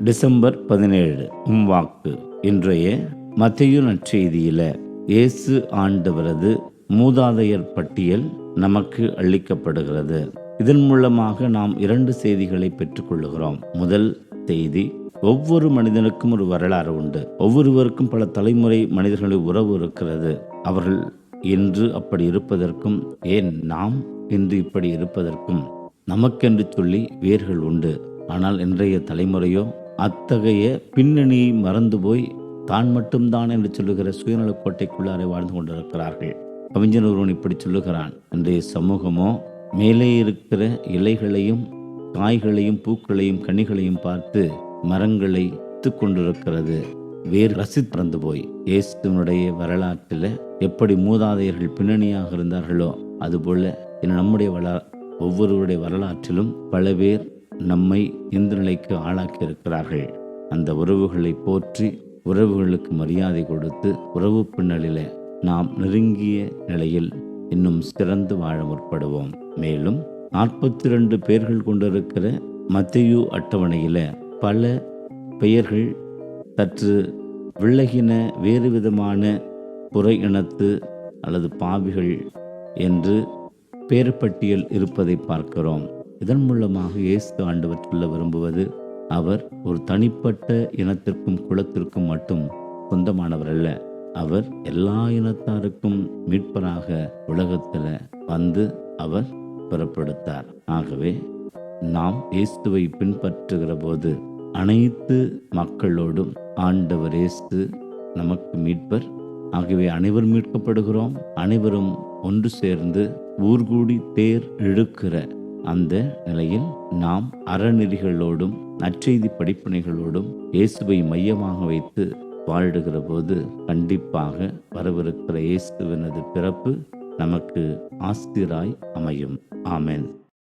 December 17 வாக்கு. இன்றைய மத்தேயு நற்செய்தியில இயேசு ஆண்டவரது மூதாதையர் பட்டியல் நமக்கு அளிக்கப்படுகிறது. இதன் மூலமாக நாம் 2 செய்திகளை பெற்றுக்கொள்கிறோம். முதல் செய்தி, ஒவ்வொரு மனிதனுக்கும் ஒரு வரலாறு உண்டு. ஒவ்வொருவருக்கும் பல தலைமுறை மனிதர்களுடைய உறவு இருக்கிறது. அவர்கள் இன்று அப்படி இருப்பதற்கும், ஏன் நாம் இன்று இப்படி இருப்பதற்கும் நமக்கென்று சொல்லி வேர்கள் உண்டு. ஆனால் இன்றைய தலைமுறையோ அத்தகைய பின்னணியை மறந்து போய் தான் மட்டும்தான் என்று சொல்லுகிற சுயநல கோட்டைக்குள்ளாரை வாழ்ந்து கொண்டிருக்கிறார்கள். கவிஞர் ஒருவன் இப்படி சொல்லுகிறான், இன்றைய சமூகமோ மேலே இருக்கிற இலைகளையும் காய்களையும் பூக்களையும் கனிகளையும் பார்த்து மரங்களை கொண்டிருக்கிறது, வேறு ரசித்து போய். இயேசுவினுடைய வரலாற்றில் எப்படி மூதாதையர்கள் பின்னணியாக இருந்தார்களோ அதுபோல நம்முடைய ஒவ்வொருவருடைய வரலாற்றிலும் பல பேர் நம்மை இந்த நிலைக்கு ஆளாக்கி இருக்கிறார்கள். அந்த உறவுகளை போற்றி உறவுகளுக்கு மரியாதை கொடுத்து உறவு பின்னலில நாம் நெருங்கிய நிலையில் இன்னும் சிறந்து வாழ முற்படுவோம். மேலும் 42 பெயர்கள் கொண்டிருக்கிற மத்தேயு அட்டவணையில பல பெயர்கள் சற்று விலகின வேறு விதமான புற இனத்து அல்லது பாவிகள் என்று பெயர் பட்டியல் இருப்பதை பார்க்கிறோம். இதன் மூலமாக இயேசு ஆண்டவர் சொல்ல விரும்புவது, அவர் ஒரு தனிப்பட்ட இனத்திற்கும் குலத்திற்கும் மட்டும் சொந்தமானவர் அல்ல. அவர் எல்லா இனத்தாருக்கும் மீட்பராக உலகத்தில் வந்து அவர் புறப்படுத்தார். ஆகவே நாம் இயேசுவை பின்பற்றுகிற போது அனைத்து மக்களோடும் ஆண்டவர் இயேசு நமக்கு மீட்பர். ஆகவே அனைவரும் மீட்கப்படுகிறோம். அனைவரும் ஒன்று சேர்ந்து ஊர்கூடி தேர் இழுக்கிற அந்த நிலையில் நாம் அறநெறிகளோடும் நற்செய்தி படிப்பினைகளோடும் இயேசுவை மையமாக வைத்து வாழுகிற போது கண்டிப்பாக வரவிருக்கிற இயேசுவினது பிறப்பு நமக்கு ஆசிராய் அமையும். ஆமென்.